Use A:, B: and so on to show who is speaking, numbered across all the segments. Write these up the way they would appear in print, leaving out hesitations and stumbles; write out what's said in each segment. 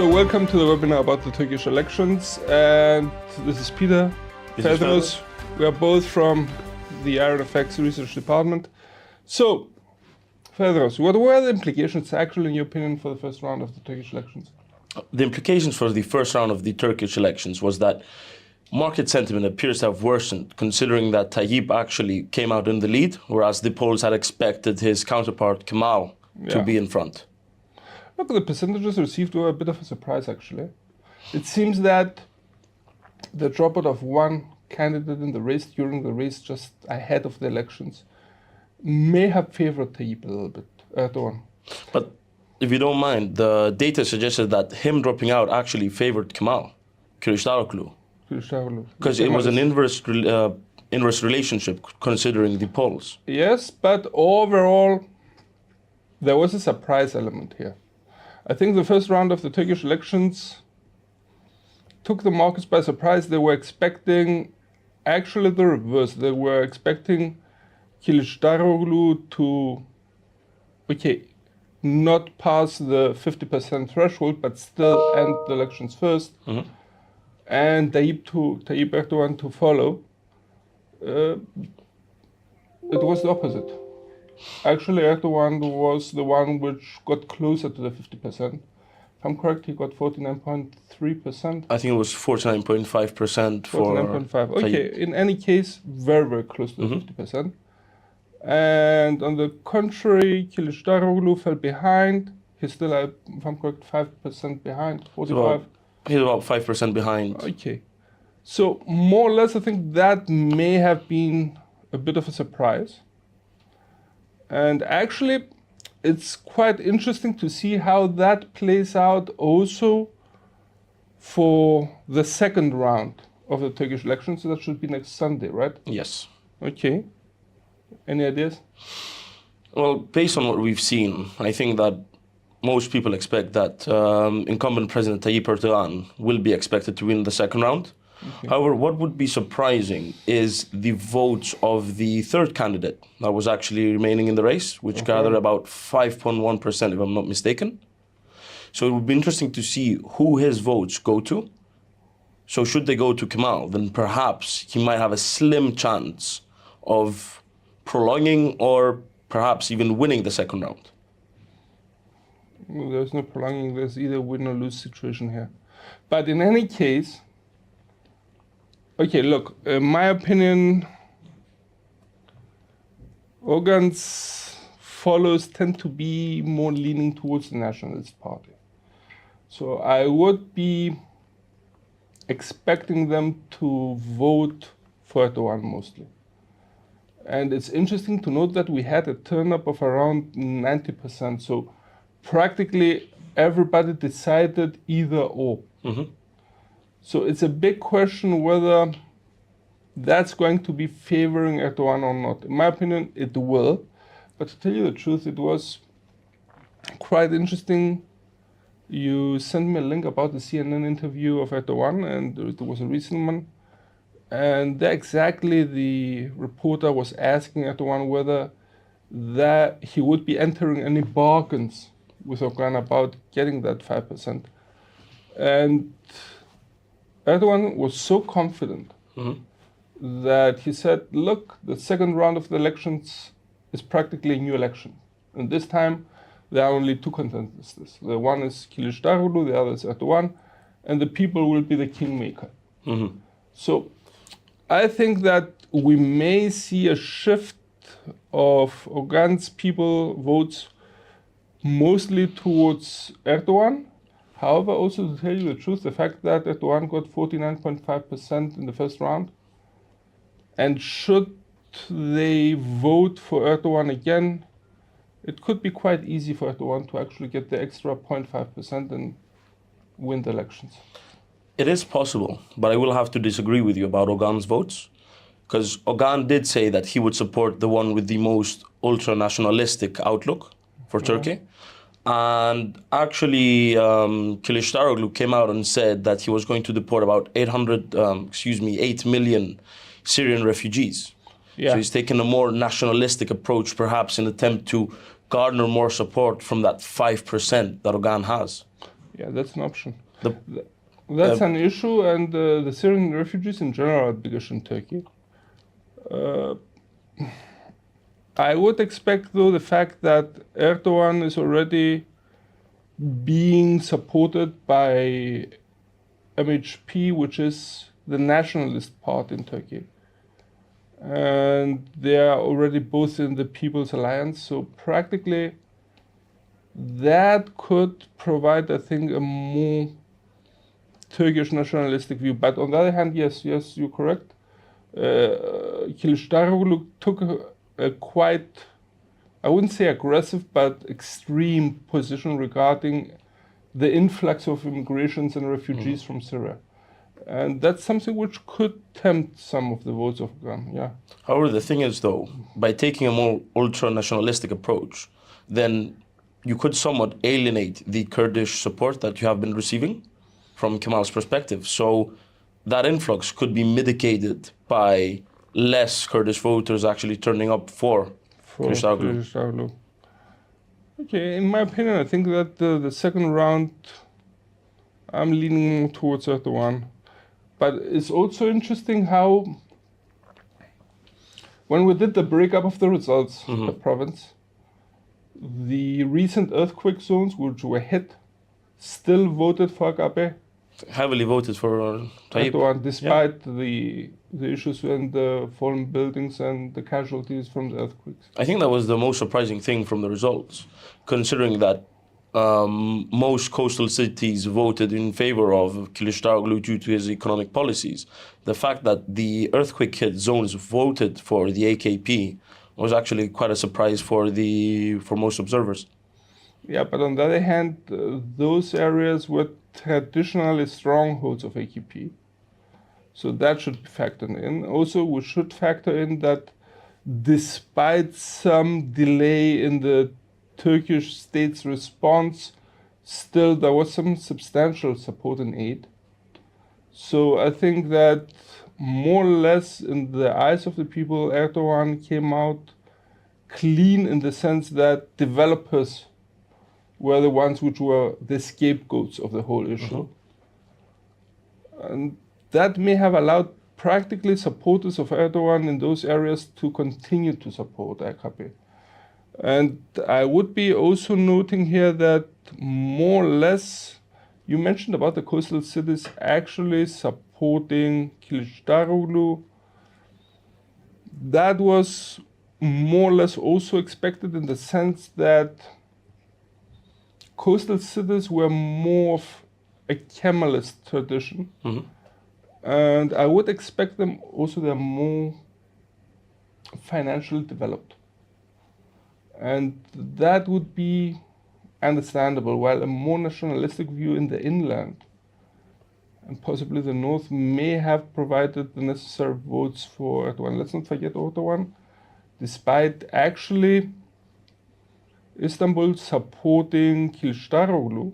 A: So welcome to the webinar about the Turkish elections, and this is Peter. Fedros. We are both from the IronFX research department. So, Fedros, what were the implications actually, in your opinion, for the first round of the Turkish elections?
B: The implications for the first round of the Turkish elections was that market sentiment appears to have worsened, considering that Tayyip actually came out in the lead, whereas the polls had expected his counterpart Kemal to be in front.
A: Look, the percentages received were a bit of a surprise, actually. It seems that the dropout of one candidate in the race during the race just ahead of the elections may have favored Tayyip a little bit, Erdogan.
B: But if you don't mind, the data suggested that him dropping out actually favored Kemal Kılıçdaroğlu. Because it was an inverse relationship considering the polls.
A: Yes, but overall, there was a surprise element here. I think the first round of the Turkish elections took the markets by surprise. They were expecting actually the reverse. They were expecting Kılıçdaroğlu to, not pass the 50% threshold, but still end the elections first. Mm-hmm. And Tayyip Erdogan to follow. It was the opposite. Actually, Erdogan was the one which got closer to the 50%. If I'm correct, he got 49.3%.
B: I think it was 49.5% for
A: 49.5. Okay, in any case, very, very close to the 50%. And on the contrary, Kılıçdaroğlu fell behind. He's still, if I'm correct, 5% behind, 45.
B: He's about 5% behind.
A: Okay. So more or less, I think that may have been a bit of a surprise. And actually, it's quite interesting to see how that plays out also for the second round of the Turkish elections. So that should be next Sunday, right?
B: Yes.
A: Okay. Any ideas?
B: Well, based on what we've seen, I think that most people expect that incumbent President Tayyip Erdogan will be expected to win the second round. Okay. However, what would be surprising is the votes of the third candidate that was actually remaining in the race, which gathered about 5.1%, if I'm not mistaken. So it would be interesting to see who his votes go to. So should they go to Kemal, then perhaps he might have a slim chance of prolonging or perhaps even winning the second round.
A: Well, there's no prolonging. There's either win or lose situation here. But in any case, okay, look, in my opinion, Erdogan's followers tend to be more leaning towards the Nationalist Party. So I would be expecting them to vote for Erdogan mostly. And it's interesting to note that we had a turn-up of around 90%. So practically everybody decided either or. Mm-hmm. So it's a big question whether that's going to be favoring Erdogan or not. In my opinion, it will. But to tell you the truth, it was quite interesting. You sent me a link about the CNN interview of Erdogan, and it was a recent one. And there exactly the reporter was asking Erdogan whether that he would be entering any bargains with Erdogan about getting that 5%. And Erdogan was so confident that he said, look, the second round of the elections is practically a new election. And this time, there are only two contenders. The one is Kılıçdaroğlu, the other is Erdogan, and the people will be the kingmaker. Mm-hmm. So I think that we may see a shift of Erdogan's people votes mostly towards Erdogan. However, also to tell you the truth, the fact that Erdogan got 49.5% in the first round, and should they vote for Erdogan again, it could be quite easy for Erdogan to actually get the extra 0.5% and win the elections.
B: It is possible, but I will have to disagree with you about Erdogan's votes, because Erdogan did say that he would support the one with the most ultra-nationalistic outlook for Turkey. And actually, Kılıçdaroğlu came out and said that he was going to deport about 8 million Syrian refugees. Yeah. So he's taken a more nationalistic approach, perhaps in an attempt to garner more support from that 5% that Erdogan has.
A: Yeah, that's an option.
B: The,
A: That's an issue, and the Syrian refugees in general are big issue in Turkey. I would expect, though, the fact that Erdogan is already being supported by MHP, which is the nationalist part in Turkey. And they are already both in the People's Alliance, so practically that could provide, I think, a more Turkish nationalistic view. But on the other hand, yes, you're correct. Kılıçdaroğlu took a quite, I wouldn't say aggressive, but extreme position regarding the influx of immigrations and refugees from Syria. And that's something which could tempt some of the votes of Erdogan, yeah.
B: However, the thing is, though, by taking a more ultra-nationalistic approach, then you could somewhat alienate the Kurdish support that you have been receiving from Kemal's perspective. So that influx could be mitigated by less Kurdish voters actually turning up for
A: Kılıçdaroğlu. Okay, in my opinion, I think that the second round, I'm leaning more towards Erdogan. But it's also interesting how, when we did the breakup of the results, the province, the recent earthquake zones which were hit still voted for AKP.
B: Heavily voted for Tayyip.
A: Erdogan, despite the issues and the fallen buildings and the casualties from the earthquakes.
B: I think that was the most surprising thing from the results, considering that most coastal cities voted in favor of Kılıçdaroğlu due to his economic policies. The fact that the earthquake-hit zones voted for the AKP was actually quite a surprise for most observers.
A: Yeah, but on the other hand, those areas were traditionally strongholds of AKP. So that should be factored in. Also, we should factor in that despite some delay in the Turkish state's response, still there was some substantial support and aid. So I think that more or less in the eyes of the people, Erdogan came out clean in the sense that developers were the ones which were the scapegoats of the whole issue. And that may have allowed practically supporters of Erdogan in those areas to continue to support AKP. And I would be also noting here that more or less, you mentioned about the coastal cities actually supporting Kılıçdaroğlu. That was more or less also expected in the sense that coastal cities were more of a Kemalist tradition. And I would expect them also, they're more financially developed. And that would be understandable, while a more nationalistic view in the inland and possibly the north may have provided the necessary votes for Erdogan. Let's not forget Erdogan, despite actually Istanbul supporting Kılıçdaroğlu,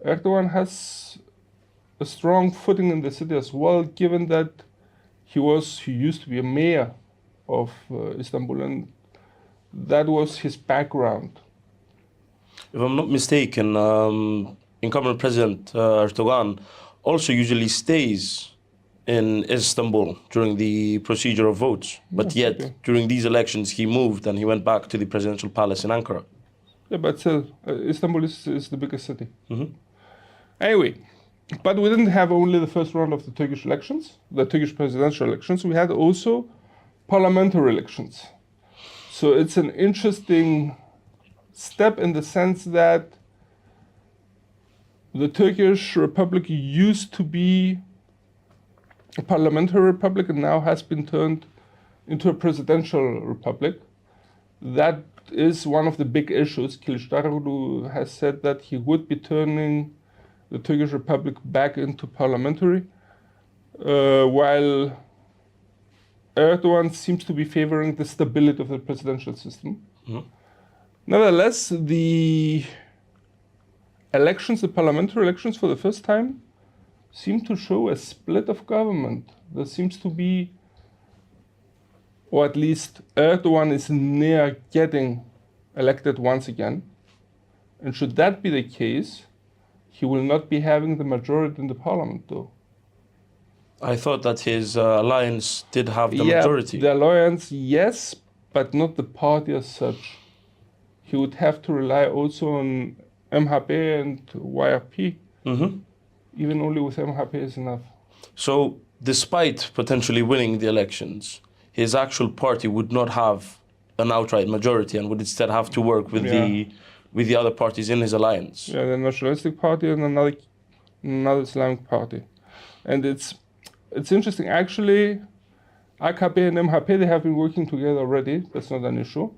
A: Erdogan has a strong footing in the city as well, given that he used to be a mayor of Istanbul, and that was his background.
B: If I'm not mistaken, incumbent President Erdogan also usually stays in Istanbul during the procedure of votes. But yet, during these elections, he moved and he went back to the presidential palace in Ankara.
A: Yeah, but still, Istanbul is the biggest city. Anyway, but we didn't have only the first round of the Turkish elections, the Turkish presidential elections. We had also parliamentary elections. So it's an interesting step in the sense that the Turkish Republic used to be a parliamentary republic and now has been turned into a presidential republic. That is one of the big issues. Kılıçdaroğlu has said that he would be turning the Turkish Republic back into parliamentary, while Erdogan seems to be favoring the stability of the presidential system. Nevertheless, the elections, the parliamentary elections for the first time, seem to show a split of government. There seems to be, or at least Erdogan is near getting elected once again. And should that be the case, He will not be having the majority in the parliament, though.
B: I thought that his alliance did have the majority.
A: The alliance, yes, but not the party as such. He would have to rely also on MHP and YRP. Even only with MHP is enough.
B: So, despite potentially winning the elections, his actual party would not have an outright majority and would instead have to work with the other parties in his alliance.
A: Yeah, the Nationalistic Party and another Islamic party. And it's interesting. Actually, AKP and MHP, they have been working together already. That's not an issue.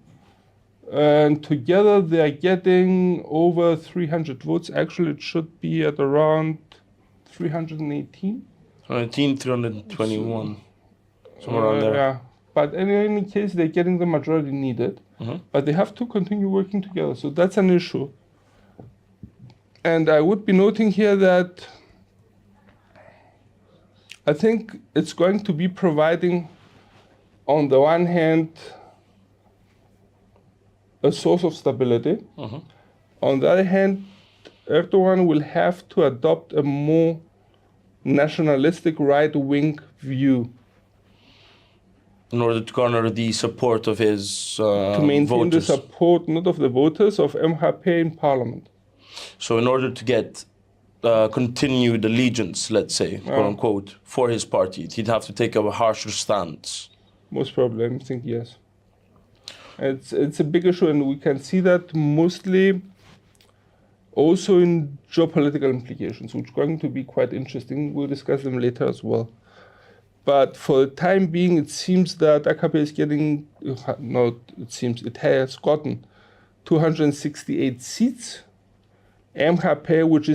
A: And together they are getting over 300 votes. Actually, it should be at around 318.
B: 321, somewhere around there.
A: Yeah, but in any case, they're getting the majority needed. But they have to continue working together, so that's an issue. And I would be noting here that I think it's going to be providing, on the one hand, a source of stability. On the other hand, Erdogan will have to adopt a more nationalistic right-wing view
B: in order to garner the support of his
A: to maintain
B: voters.
A: the support, not of the voters, of MHP in parliament.
B: So in order to get continued allegiance, let's say, quote unquote, for his party, he'd have to take a harsher stance.
A: Most probably, I think yes. It's a big issue, and we can see that mostly also in geopolitical implications, which are going to be quite interesting. We'll discuss them later as well. But for the time being, it seems that AKP is getting, it has gotten 268 seats. MHP, which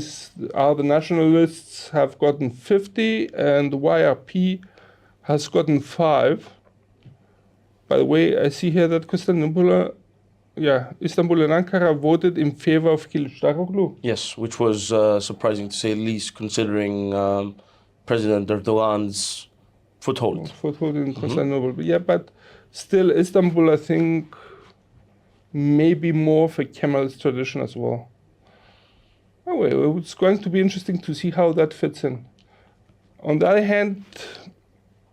A: are the nationalists, have gotten 50, and YRP has gotten 5. By the way, I see here that Istanbul and Ankara voted in favor of Kılıçdaroğlu.
B: Yes, which was surprising to say the least, considering President Erdogan's foothold.
A: Foothold in Constantinople. Yeah, but still, Istanbul, I think, may be more of a Kemalist tradition as well. Anyway, it's going to be interesting to see how that fits in. On the other hand,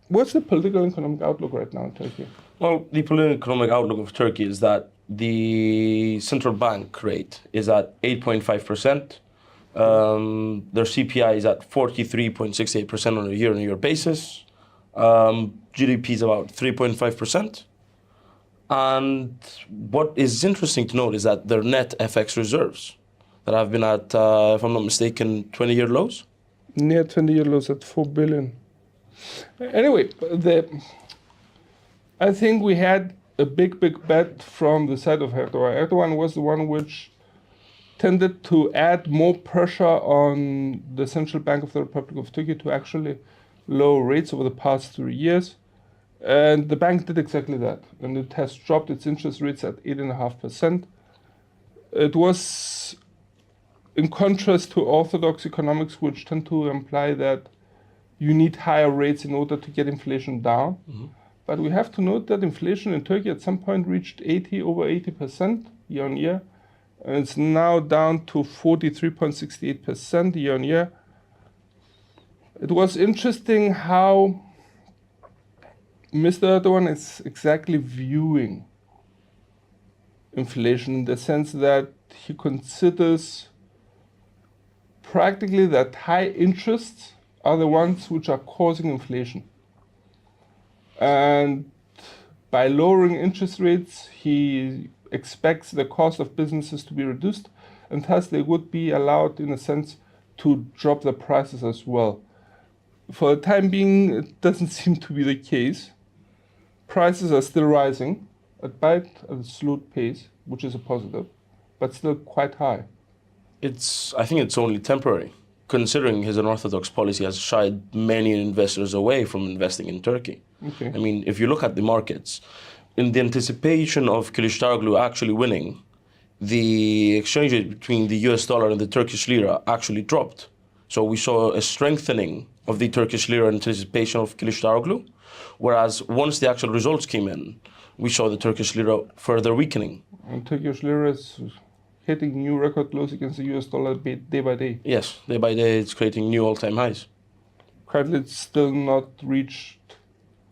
A: what's the political and economic outlook right now in Turkey?
B: Well, the political and economic outlook of Turkey is that the central bank rate is at 8.5%. Their CPI is at 43.68% on a year-on-year basis. GDP is about 3.5%. And what is interesting to note is that their net FX reserves that have been at, if I'm not mistaken, 20-year lows?
A: Near 20-year lows at 4 billion. Anyway, I think we had a big bet from the side of Erdogan. Erdogan was the one which tended to add more pressure on the Central Bank of the Republic of Turkey to actually lower rates over the past 3 years. And the bank did exactly that. And it has dropped its interest rates at 8.5%. It was in contrast to orthodox economics, which tend to imply that you need higher rates in order to get inflation down. But we have to note that inflation in Turkey at some point reached over 80% year on year. And it's now down to 43.68% year on year. It was interesting how Mr. Erdogan is exactly viewing inflation, in the sense that he considers practically that high interests are the ones which are causing inflation. And by lowering interest rates, he expects the cost of businesses to be reduced, and thus they would be allowed, in a sense, to drop the prices as well. For the time being, it doesn't seem to be the case. Prices are still rising, at a slow pace, which is a positive, but still quite high.
B: I think it's only temporary, considering his unorthodox policy has shied many investors away from investing in Turkey.
A: Okay.
B: I mean, if you look at the markets, in the anticipation of Kılıçdaroğlu actually winning, the exchange rate between the US dollar and the Turkish lira actually dropped. So we saw a strengthening of the Turkish lira in anticipation of Kılıçdaroğlu, whereas once the actual results came in, we saw the Turkish lira further weakening.
A: And Turkish lira hitting new record lows against the US dollar day by day.
B: Yes, day by day it's creating new all-time highs.
A: Currently, it's still not reached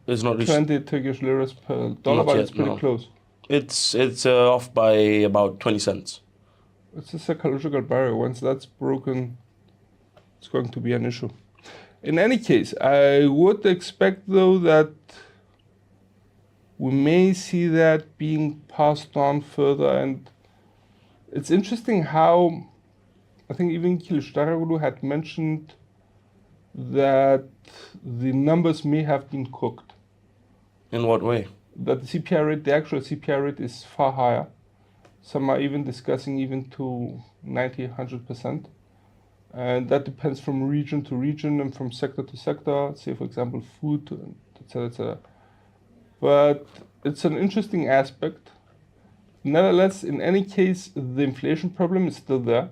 B: It's not reached
A: 20 Turkish liras per dollar,
B: Not
A: but
B: yet,
A: it's pretty
B: no.
A: close.
B: It's off by about 20 cents.
A: It's a psychological barrier. Once that's broken, it's going to be an issue. In any case, I would expect, though, that we may see that being passed on further. And it's interesting how, I think even Kılıçdaroğlu had mentioned that the numbers may have been cooked.
B: In what way?
A: That the CPI rate, the actual CPI rate is far higher. Some are even discussing even to 90, 100%. And that depends from region to region and from sector to sector, say, for example, food, etc., etc. But it's an interesting aspect. Nevertheless, in any case, the inflation problem is still there.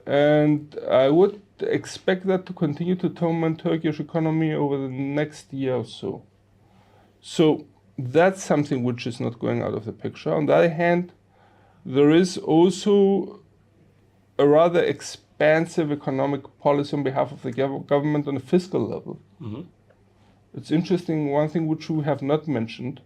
A: And I would expect that to continue to torment Turkish economy over the next year or so. So that's something which is not going out of the picture. On the other hand, there is also a rather expansive economic policy on behalf of the government on a fiscal level.
B: Mm-hmm.
A: It's interesting, one thing which we have not mentioned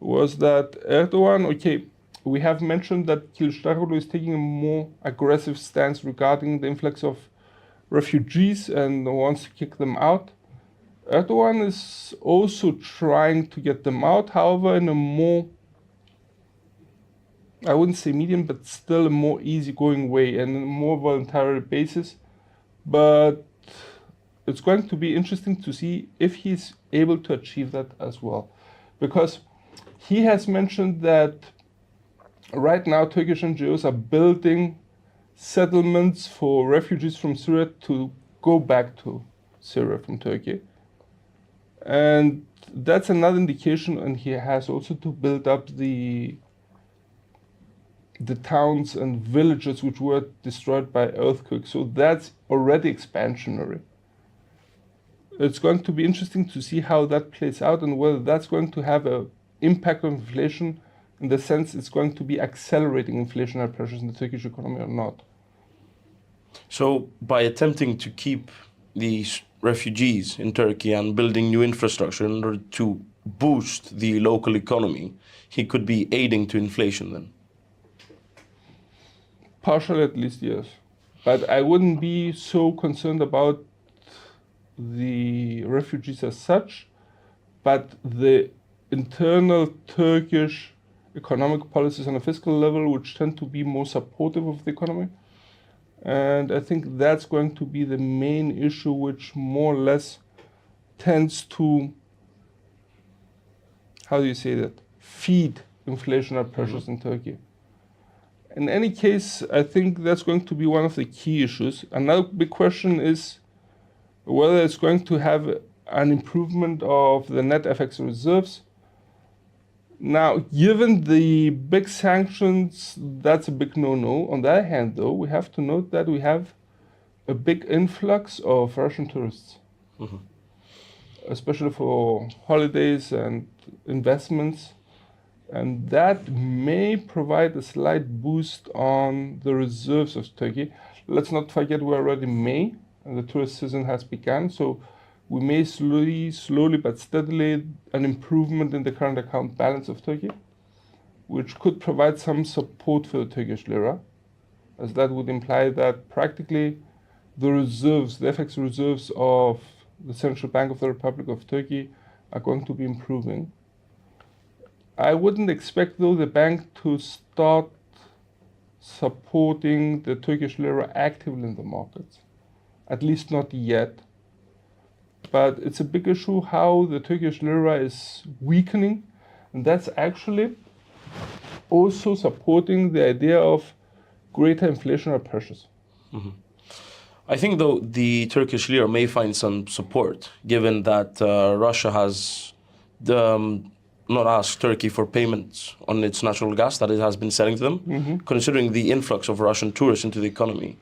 A: was that Erdogan, okay, we have mentioned that Kılıçdaroğlu is taking a more aggressive stance regarding the influx of refugees and wants to kick them out. Erdogan is also trying to get them out, however, in a more, I wouldn't say medium, but still a more easygoing way and a more voluntary basis. But it's going to be interesting to see if he's able to achieve that as well. Because he has mentioned that right now Turkish NGOs are building settlements for refugees from Syria to go back to Syria from Turkey. And that's another indication, and he has also to build up the towns and villages which were destroyed by earthquakes. So that's already expansionary. It's going to be interesting to see how that plays out and whether that's going to have an impact on inflation in the sense it's going to be accelerating inflationary pressures in the Turkish economy or not.
B: So by attempting to keep these refugees in Turkey and building new infrastructure in order to boost the local economy, he could be aiding to inflation then?
A: Partially, at least, yes. But I wouldn't be so concerned about the refugees as such, but the internal Turkish economic policies on a fiscal level, which tend to be more supportive of the economy. And I think that's going to be the main issue, which more or less tends to, how do you say that, feed inflationary pressures in Turkey. In any case, I think that's going to be one of the key issues. Another big question is whether it's going to have an improvement of the net FX reserves. Now, given the big sanctions, that's a big no-no. On the other hand, though, we have to note that we have a big influx of Russian tourists, especially for holidays and investments. And that may provide a slight boost on the reserves of Turkey. Let's not forget we're already in May, and the tourist season has begun. So we may slowly but steadily an improvement in the current account balance of Turkey, which could provide some support for the Turkish lira, as that would imply that practically the reserves, the FX reserves of the Central Bank of the Republic of Turkey are going to be improving. I wouldn't expect, though, the bank to start supporting the Turkish lira actively in the markets, at least not yet. But it's a big issue how the Turkish lira is weakening, and that's actually also supporting the idea of greater inflationary pressures.
B: I think, though, the Turkish lira may find some support, given that Russia has not asked Turkey for payments on its natural gas that it has been selling to them. Considering the influx of Russian tourists into the economy,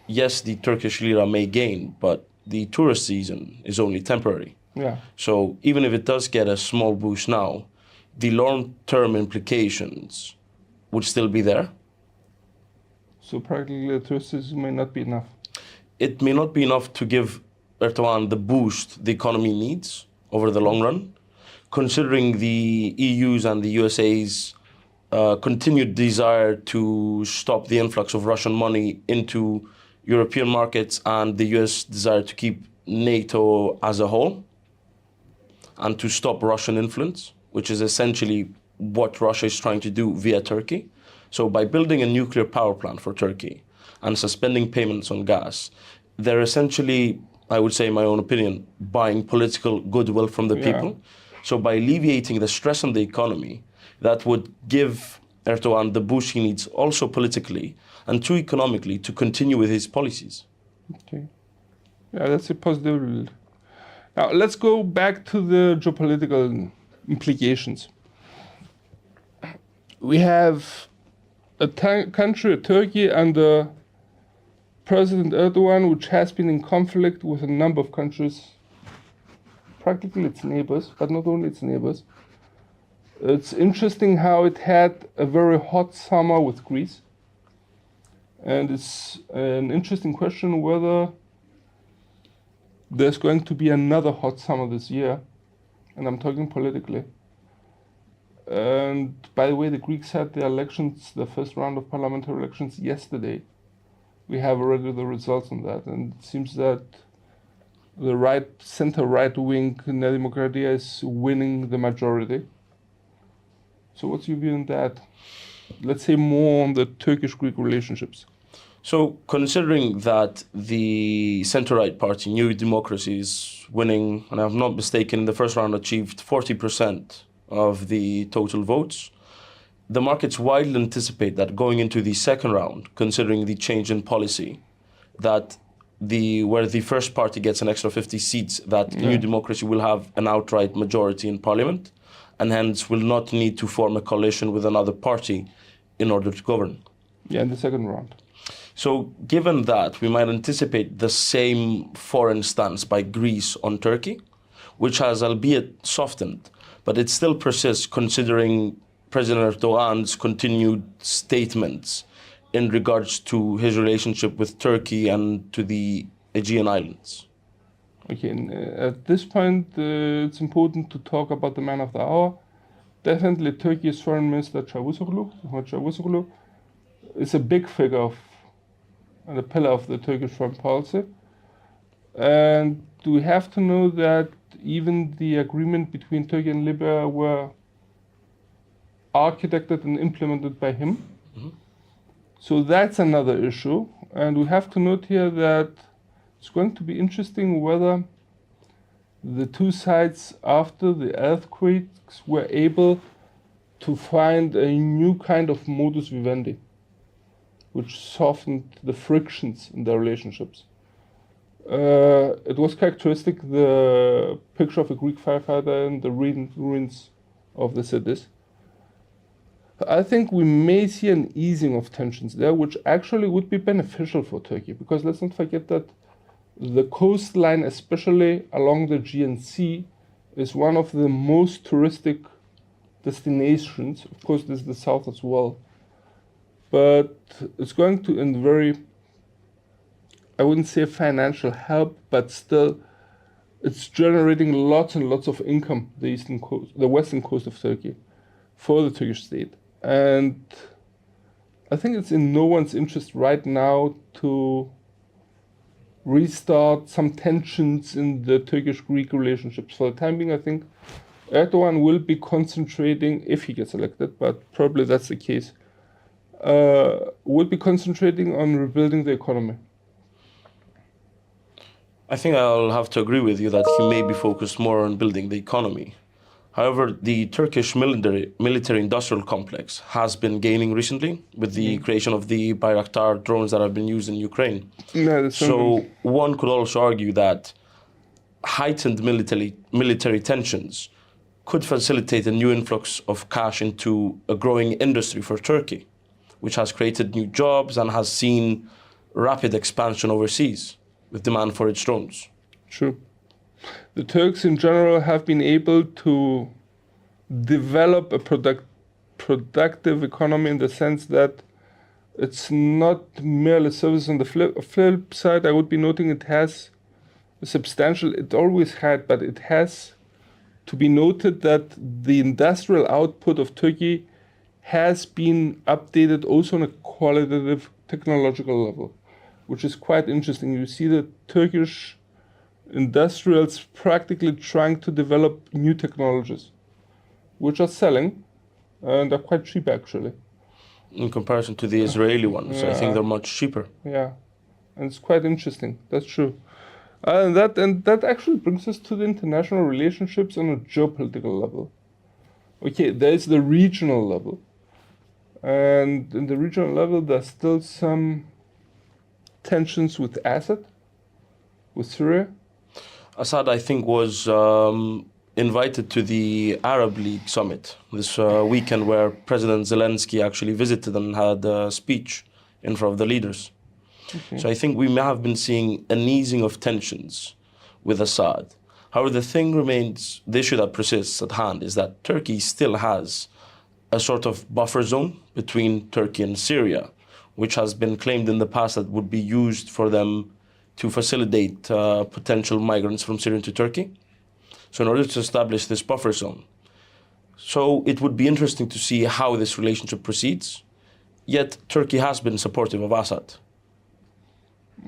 B: yes, the Turkish lira may gain, but the tourist season is only temporary.
A: Yeah.
B: So even if it does get a small boost now, the long-term implications would still be there.
A: So practically the truces may not be enough.
B: It may not be enough to give Erdogan the boost the economy needs over the long run, considering the EU's and the USA's continued desire to stop the influx of Russian money into European markets and the US desire to keep NATO as a whole and to stop Russian influence, which is essentially what Russia is trying to do via Turkey. So by building a nuclear power plant for Turkey and suspending payments on gas, they're essentially, I would say in my own opinion, buying political goodwill from the people. So by alleviating the stress on the economy, that would give Erdogan the boost he needs also politically and too economically to continue with his policies.
A: Okay. Yeah, that's a positive. Now let's go back to the geopolitical implications. We have a country, Turkey, under President Erdogan, which has been in conflict with a number of countries, practically its neighbors, but not only its neighbors. It's interesting how it had a very hot summer with Greece. And it's an interesting question whether there's going to be another hot summer this year. And I'm talking politically. And by the way, the Greeks had their elections, the first round of parliamentary elections yesterday. We have already the results on that. And it seems that the center-right wing, Nea Demokratia, is winning the majority. So what's your view on that? Let's say more on the Turkish-Greek relationships.
B: So considering that the center-right party, New Democracy, is winning, and I'm not mistaken, in the first round achieved 40% of the total votes, the markets widely anticipate that going into the second round, considering the change in policy, that where the first party gets an extra 50 seats, that New Democracy will have an outright majority in parliament, and hence will not need to form a coalition with another party in order to govern.
A: Yeah, in the second round.
B: So given that, we might anticipate the same foreign stance by Greece on Turkey, which has albeit softened, but it still persists considering President Erdogan's continued statements in regards to his relationship with Turkey and to the Aegean Islands.
A: Okay, and at this point, it's important to talk about the man of the hour. Definitely Turkey's Foreign Minister Çavuşoğlu is a big figure and a pillar of the Turkish foreign policy. And we have to know that even the agreement between Turkey and Libya were architected and implemented by him. Mm-hmm. So that's another issue. And we have to note here that it's going to be interesting whether the two sides after the earthquakes were able to find a new kind of modus vivendi, which softened the frictions in their relationships. It was characteristic, the picture of a Greek firefighter in the ruins of the cities. I think we may see an easing of tensions there, which actually would be beneficial for Turkey, because let's not forget that the coastline, especially along the Aegean Sea, is one of the most touristic destinations. Of course, there's the south as well. But it's going to, in very, I wouldn't say financial help, but still, it's generating lots and lots of income, the eastern coast, the western coast of Turkey, for the Turkish state. And I think it's in no one's interest right now to restart some tensions in the Turkish-Greek relationships. For the time being, I think Erdogan will be concentrating, if he gets elected, but probably that's the case, will be concentrating on rebuilding the economy.
B: I think I'll have to agree with you that he may be focused more on building the economy. However, the Turkish military-industrial complex has been gaining recently with the creation of the Bayraktar drones that have been used in Ukraine.
A: Yeah,
B: so one could also argue that heightened military tensions could facilitate a new influx of cash into a growing industry for Turkey, which has created new jobs and has seen rapid expansion overseas with demand for its drones.
A: True. The Turks in general have been able to develop a productive economy in the sense that it's not merely service. On the flip side, I would be noting it has a substantial, it always had, but it has to be noted that the industrial output of Turkey has been updated also on a qualitative technological level, which is quite interesting. You see the Turkish industrials practically trying to develop new technologies, which are selling and are quite cheap actually.
B: In comparison to the Israeli ones, I think they're much cheaper.
A: Yeah, and it's quite interesting. That's true. And that actually brings us to the international relationships on a geopolitical level. Okay, there is the regional level. And in the regional level, there's still some tensions with Assad, with Syria.
B: Assad, I think, was invited to the Arab League summit this weekend, where President Zelensky actually visited and had a speech in front of the leaders. Okay. So I think we may have been seeing an easing of tensions with Assad. However, the thing remains, the issue that persists at hand is that Turkey still has a sort of buffer zone between Turkey and Syria, which has been claimed in the past that would be used for them to facilitate potential migrants from Syria to Turkey. So in order to establish this buffer zone. So it would be interesting to see how this relationship proceeds. Yet Turkey has been supportive of Assad.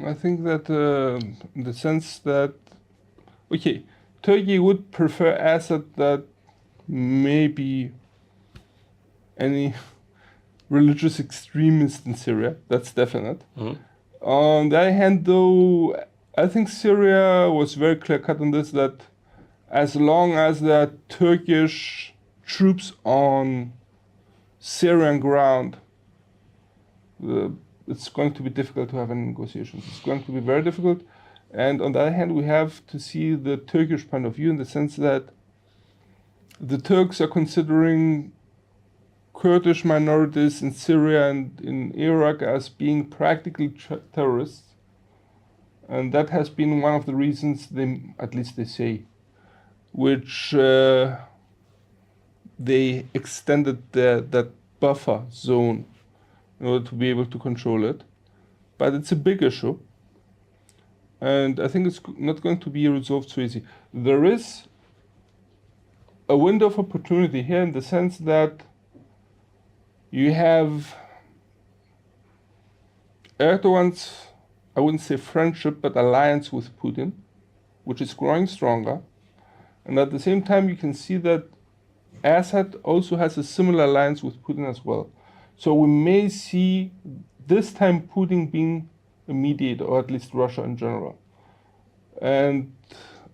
A: I think that in the sense that, okay, Turkey would prefer Assad that maybe any religious extremist in Syria. That's definite. Mm-hmm. On the other hand, though, I think Syria was very clear-cut on this, that as long as there are Turkish troops on Syrian ground, it's going to be difficult to have any negotiations. It's going to be very difficult. And on the other hand, we have to see the Turkish point of view in the sense that the Turks are considering Kurdish minorities in Syria and in Iraq as being practically terrorists. And that has been one of the reasons, at least they say, which they extended that buffer zone in order to be able to control it. But it's a big issue. And I think it's not going to be resolved so easy. There is a window of opportunity here in the sense that you have Erdogan's, I wouldn't say friendship, but alliance with Putin, which is growing stronger. And at the same time, you can see that Assad also has a similar alliance with Putin as well. So we may see this time Putin being a mediator, or at least Russia in general. And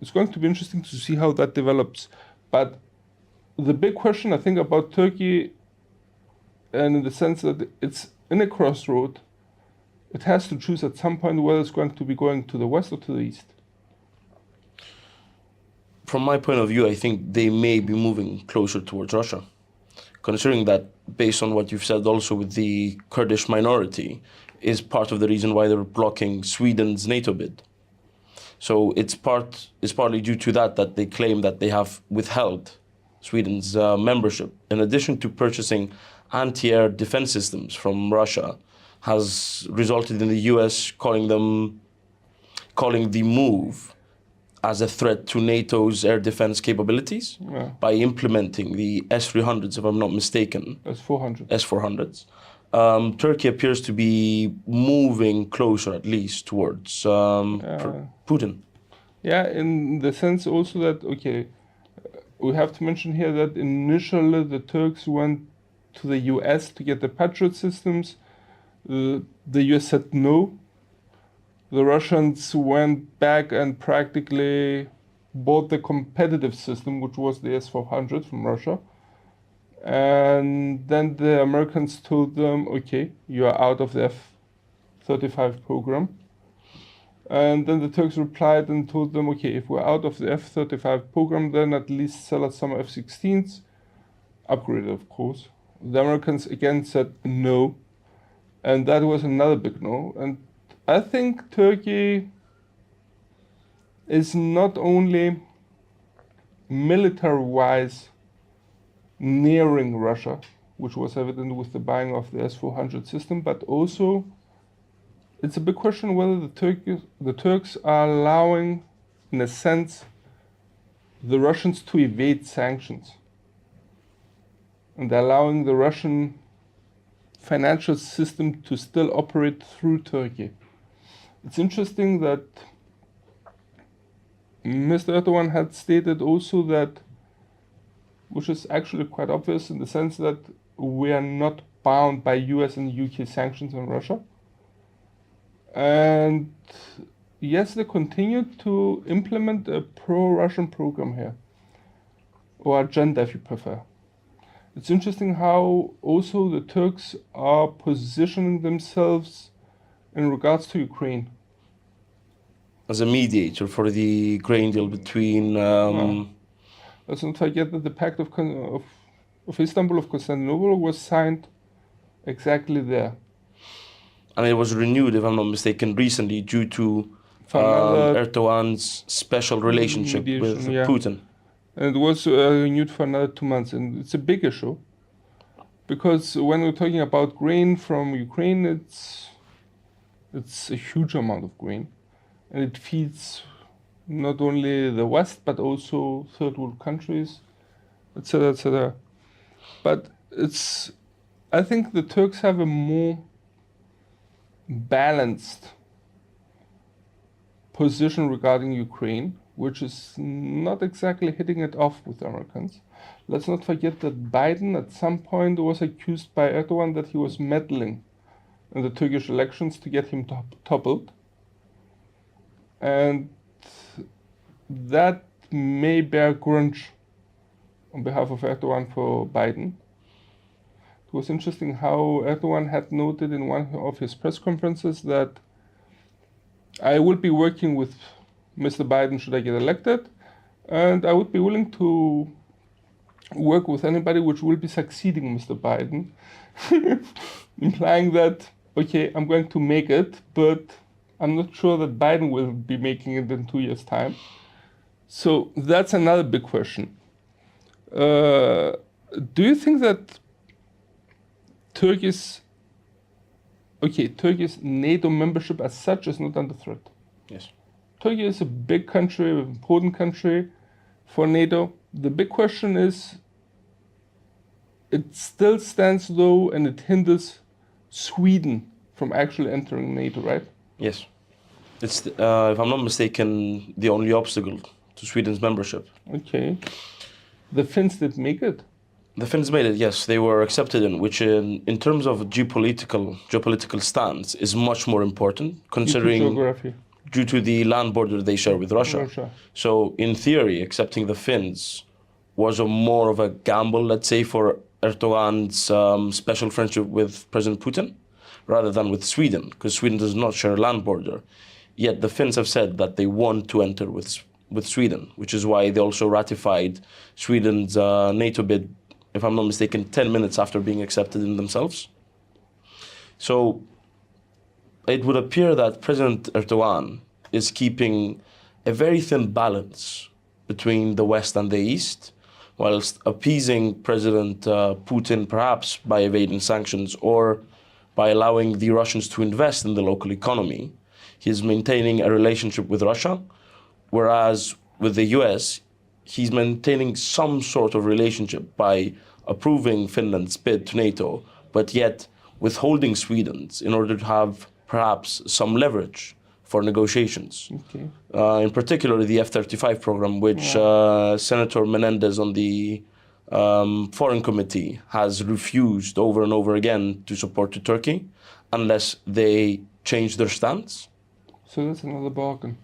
A: it's going to be interesting to see how that develops. But the big question, I think, about Turkey, and in the sense that it's in a crossroad, it has to choose at some point whether it's going to be going to the west or to the east.
B: From my point of view, I think they may be moving closer towards Russia, considering that, based on what you've said also with the Kurdish minority, is part of the reason why they're blocking Sweden's NATO bid. So it's partly due to that they claim that they have withheld Sweden's membership, in addition to purchasing anti-air defense systems from Russia, has resulted in the US calling the move as a threat to NATO's air defense capabilities by implementing the S-300s, if I'm not mistaken. S-400s. Turkey appears to be moving closer, at least, towards Putin.
A: Yeah, in the sense also that, okay, we have to mention here that initially the Turks went to the US to get the Patriot systems. The US said no. The Russians went back and practically bought the competitive system, which was the S-400 from Russia. And then the Americans told them, okay, you are out of the F-35 program. And then the Turks replied and told them, okay, if we're out of the F-35 program, then at least sell us some F-16s, upgraded, of course. The Americans again said no, and that was another big no. And I think Turkey is not only military-wise nearing Russia, which was evident with the buying of the S-400 system, but also it's a big question whether the Turks are allowing, in a sense, the Russians to evade sanctions. And they're allowing the Russian financial system to still operate through Turkey. It's interesting that Mr. Erdogan had stated also that, which is actually quite obvious in the sense that we are not bound by US and UK sanctions on Russia. And yes, they continue to implement a pro-Russian program here, or agenda if you prefer. It's interesting how also the Turks are positioning themselves in regards to Ukraine.
B: As a mediator for the grain deal between...
A: Let's not forget that the Pact of Istanbul, of Constantinople, was signed exactly there.
B: And it was renewed, if I'm not mistaken, recently due to Erdogan's special relationship with Putin.
A: And it was renewed for another 2 months. And it's a big issue. Because when we're talking about grain from Ukraine, it's a huge amount of grain. And it feeds not only the West, but also third world countries, etc., etc. But I think the Turks have a more balanced position regarding Ukraine, which is not exactly hitting it off with the Americans. Let's not forget that Biden at some point was accused by Erdogan that he was meddling in the Turkish elections to get him toppled. And that may bear grudge on behalf of Erdogan for Biden. It was interesting how Erdogan had noted in one of his press conferences that I will be working with Mr. Biden should I get elected, and I would be willing to work with anybody which will be succeeding Mr. Biden, implying that, okay, I'm going to make it, but I'm not sure that Biden will be making it in 2 years' time. So that's another big question. Do you think that Turkey's NATO membership as such is not under threat?
B: Yes.
A: Turkey is a big country, an important country for NATO. The big question is, it still stands low and it hinders Sweden from actually entering NATO, right?
B: Yes. It's, if I'm not mistaken, the only obstacle to Sweden's membership.
A: Okay. The Finns did make it.
B: The Finns made it, yes. They were accepted in, which in terms of geopolitical stance is much more important, considering due to the land border they share with Russia. So in theory, accepting the Finns was more of a gamble, let's say, for Erdogan's special friendship with President Putin, rather than with Sweden, because Sweden does not share a land border. Yet the Finns have said that they want to enter with Sweden, which is why they also ratified Sweden's NATO bid, if I'm not mistaken, 10 minutes after being accepted in themselves. So it would appear that President Erdogan is keeping a very thin balance between the West and the East, whilst appeasing President Putin perhaps by evading sanctions or by allowing the Russians to invest in the local economy. He's maintaining a relationship with Russia, whereas with the US, he's maintaining some sort of relationship by approving Finland's bid to NATO, but yet withholding Sweden's in order to have perhaps some leverage for negotiations.
A: Okay.
B: In particular, the F-35 program, which Senator Menendez on the Foreign Committee has refused over and over again to support to Turkey unless they change their stance.
A: So that's another bargain.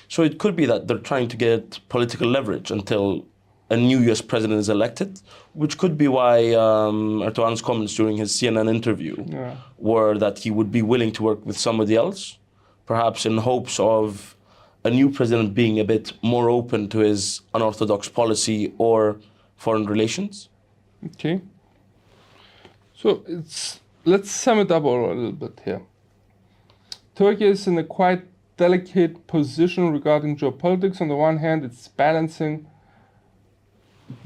B: So it could be that they're trying to get political leverage until a new US president is elected, which could be why Erdogan's comments during his CNN interview were that he would be willing to work with somebody else, perhaps in hopes of a new president being a bit more open to his unorthodox policy or foreign relations.
A: Okay. So let's sum it up a little bit here. Turkey is in a quite delicate position regarding geopolitics. On the one hand, it's balancing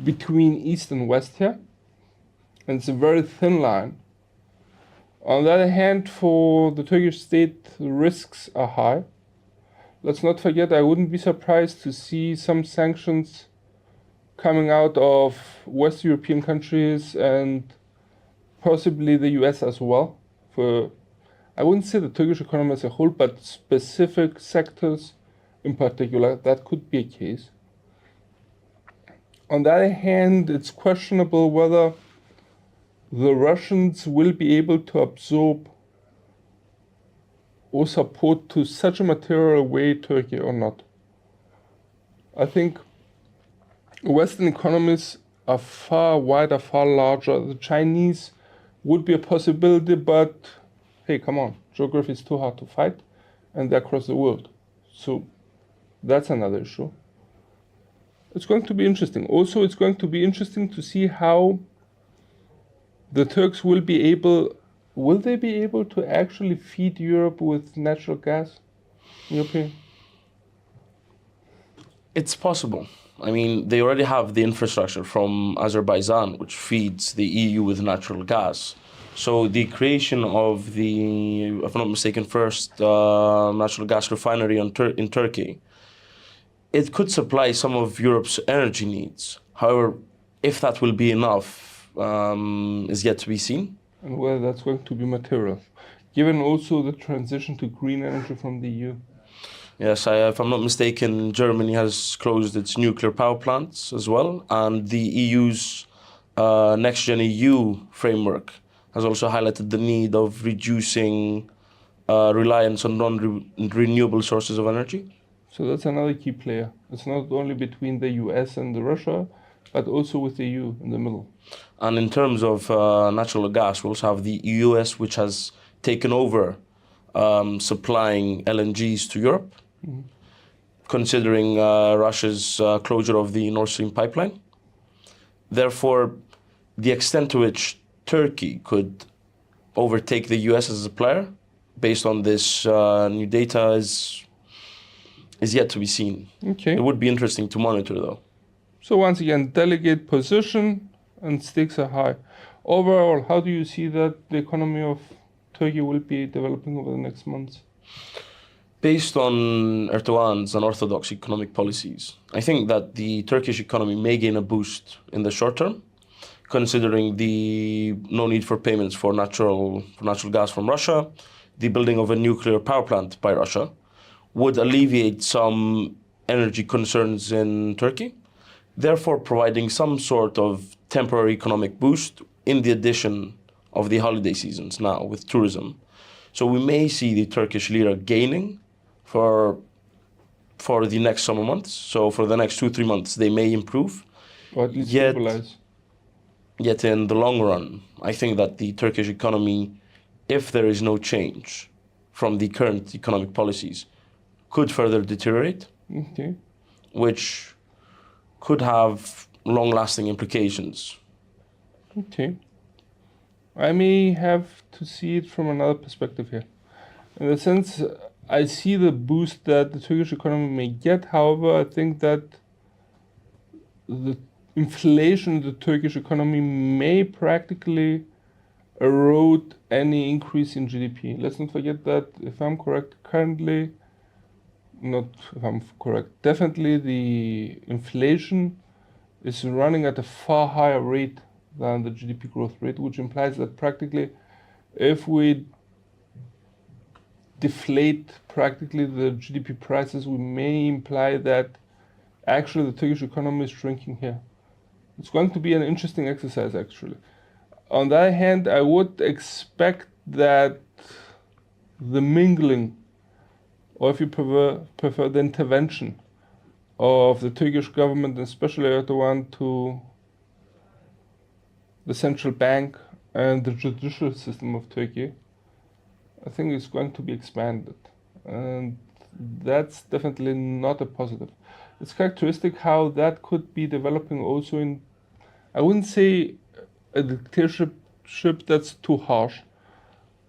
A: between East and West here. And it's a very thin line. On the other hand, for the Turkish state, the risks are high. Let's not forget, I wouldn't be surprised to see some sanctions coming out of West European countries and possibly the US as well. For, I wouldn't say the Turkish economy as a whole, but specific sectors in particular, that could be a case. On the other hand, it's questionable whether the Russians will be able to absorb or support to such a material way Turkey or not. I think Western economies are far wider, far larger. The Chinese would be a possibility, but hey, come on, geography is too hard to fight, and they're across the world. So that's another issue. It's going to be interesting. Also, it's going to be interesting to see how the Turks will they be able to actually feed Europe with natural gas, in your opinion?
B: It's possible. I mean, they already have the infrastructure from Azerbaijan, which feeds the EU with natural gas. So the creation of the, if I'm not mistaken, first natural gas refinery in Turkey, it could supply some of Europe's energy needs. However, if that will be enough is yet to be seen.
A: And whether that's going to be material, given also the transition to green energy from the EU.
B: Yes, if I'm not mistaken, Germany has closed its nuclear power plants as well, and the EU's Next Gen EU framework has also highlighted the need of reducing reliance on non-renewable sources of energy.
A: So that's another key player. It's not only between the US and Russia, but also with the EU in the middle.
B: And in terms of natural gas, we also have the US, which has taken over supplying LNGs to Europe, considering Russia's closure of the Nord Stream pipeline. Therefore, the extent to which Turkey could overtake the US as a player, based on this new data, is yet to be seen.
A: Okay.
B: It would be interesting to monitor, though.
A: So once again, delegate position and stakes are high. Overall, how do you see that the economy of Turkey will be developing over the next months?
B: Based on Erdogan's unorthodox economic policies, I think that the Turkish economy may gain a boost in the short term, considering the no need for payments for natural gas from Russia, the building of a nuclear power plant by Russia would alleviate some energy concerns in Turkey, therefore providing some sort of temporary economic boost in the addition of the holiday seasons now with tourism. So we may see the Turkish lira gaining for the next summer months. So for the next 2-3 months, they may improve.
A: Or at least stabilize.
B: Yet in the long run, I think that the Turkish economy, if there is no change from the current economic policies, could further deteriorate,
A: Okay.
B: which could have long-lasting implications.
A: Okay. I may have to see it from another perspective here. In the sense, I see the boost that the Turkish economy may get. However, I think that the inflation in the Turkish economy may practically erode any increase in GDP. Let's not forget that, if I'm correct, currently, not if I'm correct, definitely the inflation is running at a far higher rate than the GDP growth rate, which implies that practically if we deflate practically the GDP prices, we may imply that actually the Turkish economy is shrinking here. It's going to be an interesting exercise, actually. On the other hand, I would expect that the mingling, or if you prefer the intervention of the Turkish government, and especially Erdogan, to the central bank and the judicial system of Turkey, I think it's going to be expanded. And that's definitely not a positive. It's characteristic how that could be developing also in, I wouldn't say a dictatorship that's too harsh,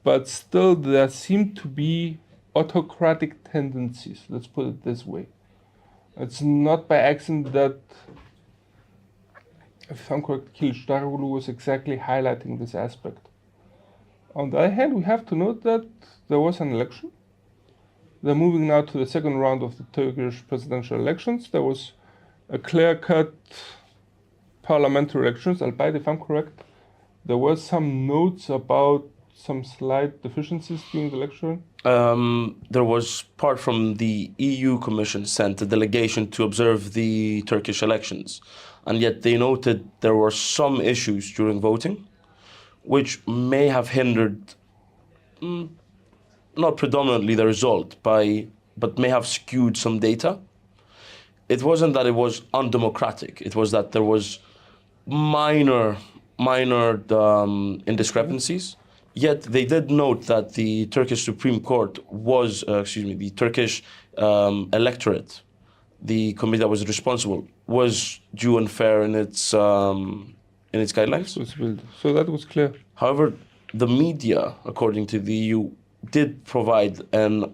A: but still there seem to be autocratic tendencies, let's put it this way. It's not by accident that if I'm correct, Kılıçdaroğlu was exactly highlighting this aspect. On the other hand, we have to note that there was an election. They're moving now to the second round of the Turkish presidential elections. There was a clear-cut parliamentary elections, albeit, if I'm correct, there were some notes about some slight deficiencies during the election.
B: There was part from the EU Commission sent a delegation to observe the Turkish elections, and yet they noted there were some issues during voting, which may have hindered, not predominantly the result, but may have skewed some data. It wasn't that it was undemocratic. It was that there was minor indiscrepancies. Yet they did note that the Turkish Supreme Court was, the Turkish electorate, the committee that was responsible, was due and fair in its guidelines.
A: So that was clear.
B: However, the media, according to the EU, did provide a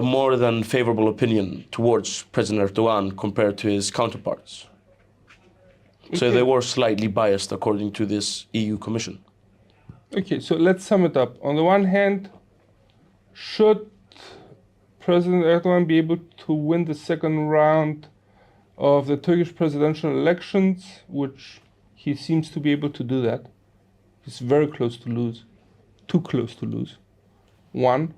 B: more than favorable opinion towards President Erdogan compared to his counterparts. So they were slightly biased according to this EU Commission.
A: Okay, so let's sum it up. On the one hand, should President Erdogan be able to win the second round of the Turkish presidential elections, which he seems to be able to do that? He's very close to lose. Too close to lose. One.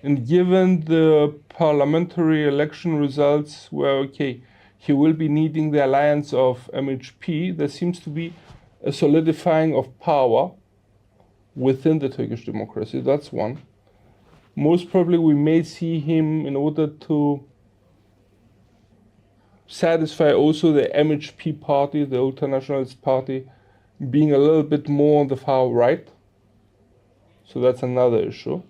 A: And given the parliamentary election results where, okay, he will be needing the alliance of MHP, there seems to be a solidifying of power within the Turkish democracy. That's one. Most probably we may see him, in order to satisfy also the MHP party, the ultra-nationalist party, being a little bit more on the far right. So that's another issue.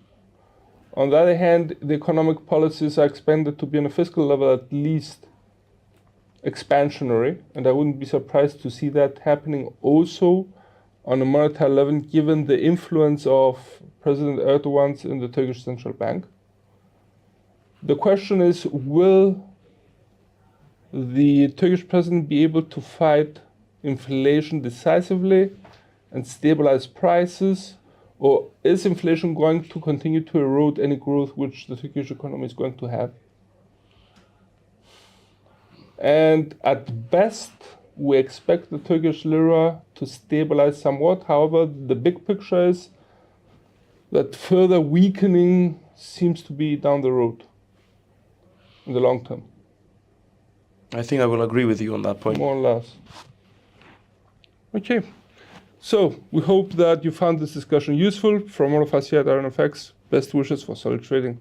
A: On the other hand, the economic policies are expected to be on a fiscal level at least expansionary, and I wouldn't be surprised to see that happening also on a monetary level, given the influence of President Erdogan in the Turkish Central Bank. The question is, will the Turkish president be able to fight inflation decisively and stabilize prices, or is inflation going to continue to erode any growth which the Turkish economy is going to have? And at best, we expect the Turkish lira to stabilize somewhat. However, the big picture is that further weakening seems to be down the road in the long term.
B: I think I will agree with you on that point.
A: More or less. Okay. So we hope that you found this discussion useful. From all of us here at IronFX, best wishes for solid trading.